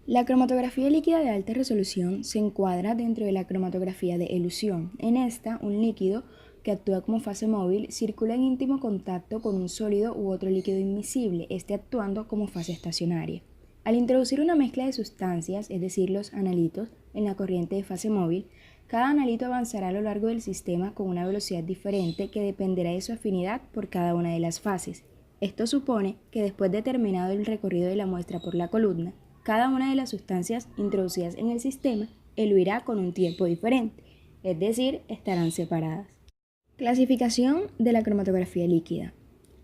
La cromatografía líquida de alta resolución se encuadra dentro de la cromatografía de elusión. En esta, un líquido que actúa como fase móvil circula en íntimo contacto con un sólido u otro líquido invisible, este actuando como fase estacionaria. Al introducir una mezcla de sustancias, es decir, los analitos, en la corriente de fase móvil, cada analito avanzará a lo largo del sistema con una velocidad diferente que dependerá de su afinidad por cada una de las fases. Esto supone que después de terminado el recorrido de la muestra por la columna, cada una de las sustancias introducidas en el sistema eluirá con un tiempo diferente, es decir, estarán separadas. Clasificación de la cromatografía líquida.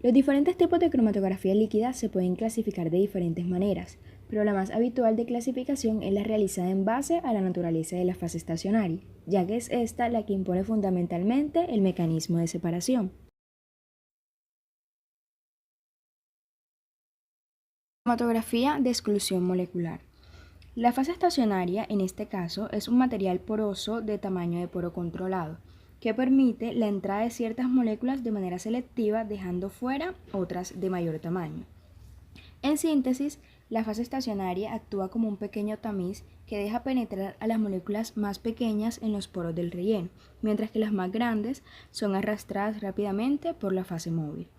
Los diferentes tipos de cromatografía líquida se pueden clasificar de diferentes maneras, pero la más habitual de clasificación es la realizada en base a la naturaleza de la fase estacionaria, ya que es esta la que impone fundamentalmente el mecanismo de separación. Cromatografía de exclusión molecular. La fase estacionaria, en este caso, es un material poroso de tamaño de poro controlado, que permite la entrada de ciertas moléculas de manera selectiva, dejando fuera otras de mayor tamaño. En síntesis, la fase estacionaria actúa como un pequeño tamiz que deja penetrar a las moléculas más pequeñas en los poros del relleno, mientras que las más grandes son arrastradas rápidamente por la fase móvil.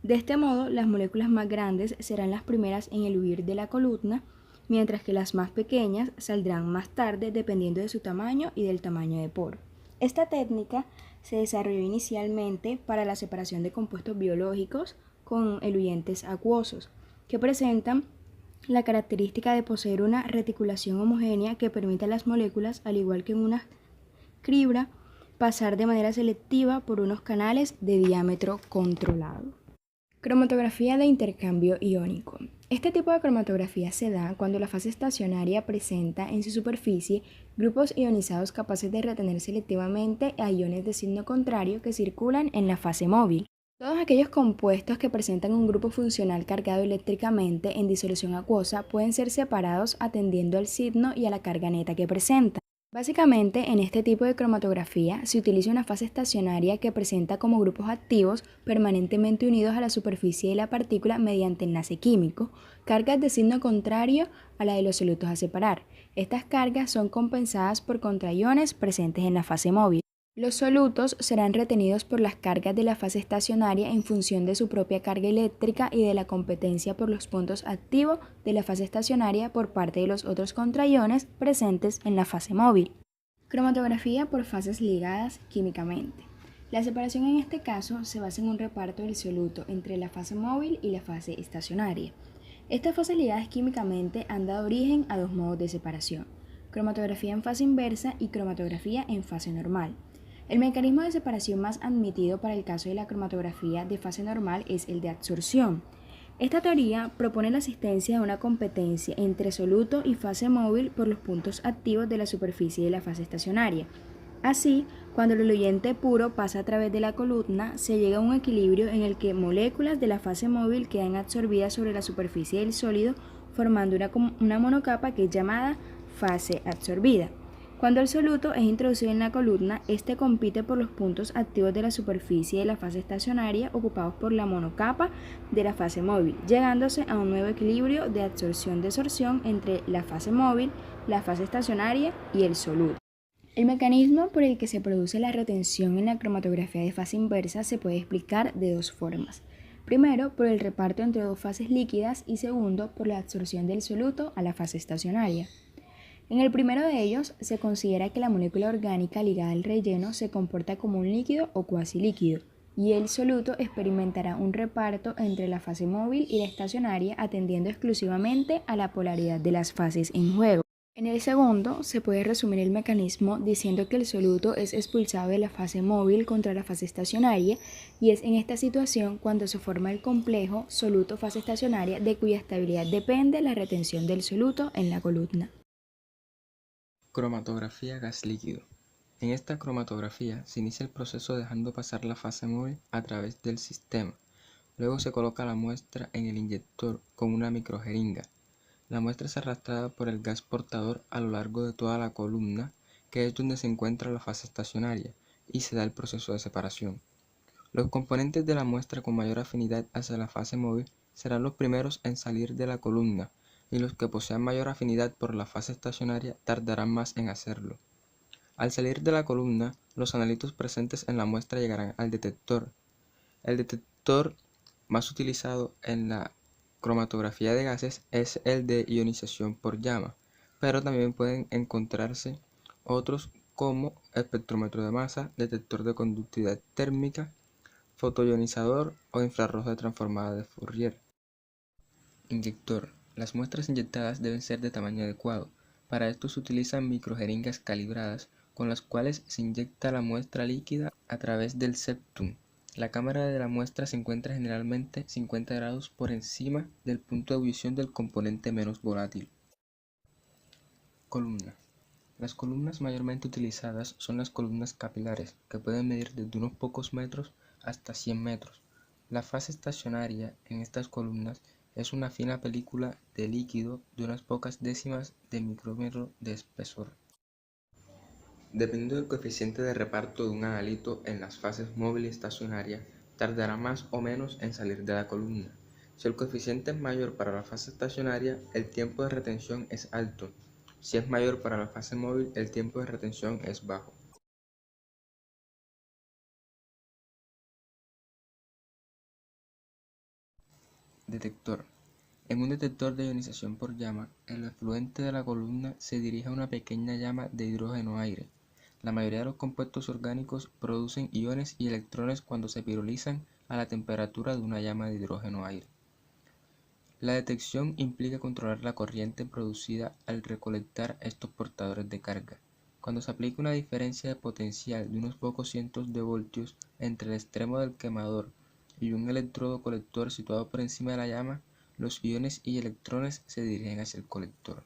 De este modo, las moléculas más grandes serán las primeras en el huir de la columna, mientras que las más pequeñas saldrán más tarde dependiendo de su tamaño y del tamaño de poro. Esta técnica se desarrolló inicialmente para la separación de compuestos biológicos con eluyentes acuosos, que presentan la característica de poseer una reticulación homogénea que permite a las moléculas, al igual que en una cribra, pasar de manera selectiva por unos canales de diámetro controlado. Cromatografía de intercambio iónico. Este tipo de cromatografía se da cuando la fase estacionaria presenta en su superficie grupos ionizados capaces de retener selectivamente a iones de signo contrario que circulan en la fase móvil. Todos aquellos compuestos que presentan un grupo funcional cargado eléctricamente en disolución acuosa pueden ser separados atendiendo al signo y a la carga neta que presentan. Básicamente, en este tipo de cromatografía se utiliza una fase estacionaria que presenta como grupos activos permanentemente unidos a la superficie de la partícula mediante enlace químico, cargas de signo contrario a la de los solutos a separar. Estas cargas son compensadas por contraiones presentes en la fase móvil. Los solutos serán retenidos por las cargas de la fase estacionaria en función de su propia carga eléctrica y de la competencia por los puntos activos de la fase estacionaria por parte de los otros contraiones presentes en la fase móvil. Cromatografía por fases ligadas químicamente. La separación en este caso se basa en un reparto del soluto entre la fase móvil y la fase estacionaria. Estas fases ligadas químicamente han dado origen a dos modos de separación: cromatografía en fase inversa y cromatografía en fase normal. El mecanismo de separación más admitido para el caso de la cromatografía de fase normal es el de adsorción. Esta teoría propone la existencia de una competencia entre soluto y fase móvil por los puntos activos de la superficie de la fase estacionaria. Así, cuando el eluyente puro pasa a través de la columna, se llega a un equilibrio en el que moléculas de la fase móvil quedan absorbidas sobre la superficie del sólido, formando una monocapa que es llamada fase absorbida. Cuando el soluto es introducido en la columna, este compite por los puntos activos de la superficie de la fase estacionaria ocupados por la monocapa de la fase móvil, llegándose a un nuevo equilibrio de absorción-desorción entre la fase móvil, la fase estacionaria y el soluto. El mecanismo por el que se produce la retención en la cromatografía de fase inversa se puede explicar de dos formas. Primero, por el reparto entre dos fases líquidas y segundo, por la absorción del soluto a la fase estacionaria. En el primero de ellos, se considera que la molécula orgánica ligada al relleno se comporta como un líquido o cuasi líquido, y el soluto experimentará un reparto entre la fase móvil y la estacionaria atendiendo exclusivamente a la polaridad de las fases en juego. En el segundo, se puede resumir el mecanismo diciendo que el soluto es expulsado de la fase móvil contra la fase estacionaria, y es en esta situación cuando se forma el complejo soluto-fase estacionaria de cuya estabilidad depende la retención del soluto en la columna. Cromatografía gas líquido. En esta cromatografía se inicia el proceso dejando pasar la fase móvil a través del sistema. Luego se coloca la muestra en el inyector con una microjeringa. La muestra es arrastrada por el gas portador a lo largo de toda la columna, que es donde se encuentra la fase estacionaria, y se da el proceso de separación. Los componentes de la muestra con mayor afinidad hacia la fase móvil serán los primeros en salir de la columna, y los que posean mayor afinidad por la fase estacionaria tardarán más en hacerlo. Al salir de la columna, los analitos presentes en la muestra llegarán al detector. El detector más utilizado en la cromatografía de gases es el de ionización por llama, pero también pueden encontrarse otros como espectrómetro de masa, detector de conductividad térmica, fotoionizador o infrarrojo transformada de Fourier. Inyector. Las muestras inyectadas deben ser de tamaño adecuado. Para esto se utilizan microjeringas calibradas con las cuales se inyecta la muestra líquida a través del septum. La cámara de la muestra se encuentra generalmente 50 grados por encima del punto de ebullición del componente menos volátil. Columna. Las columnas mayormente utilizadas son las columnas capilares, que pueden medir desde unos pocos metros hasta 100 metros. La fase estacionaria en estas columnas es una fina película de líquido de unas pocas décimas de micrómetro de espesor. Dependiendo del coeficiente de reparto de un analito en las fases móvil y estacionaria, tardará más o menos en salir de la columna. Si el coeficiente es mayor para la fase estacionaria, el tiempo de retención es alto. Si es mayor para la fase móvil, el tiempo de retención es bajo. Detector. En un detector de ionización por llama, el efluente de la columna se dirige a una pequeña llama de hidrógeno-aire. La mayoría de los compuestos orgánicos producen iones y electrones cuando se pirolizan a la temperatura de una llama de hidrógeno-aire. La detección implica controlar la corriente producida al recolectar estos portadores de carga. Cuando se aplica una diferencia de potencial de unos pocos cientos de voltios entre el extremo del quemador y un electrodo colector situado por encima de la llama, los iones y electrones se dirigen hacia el colector.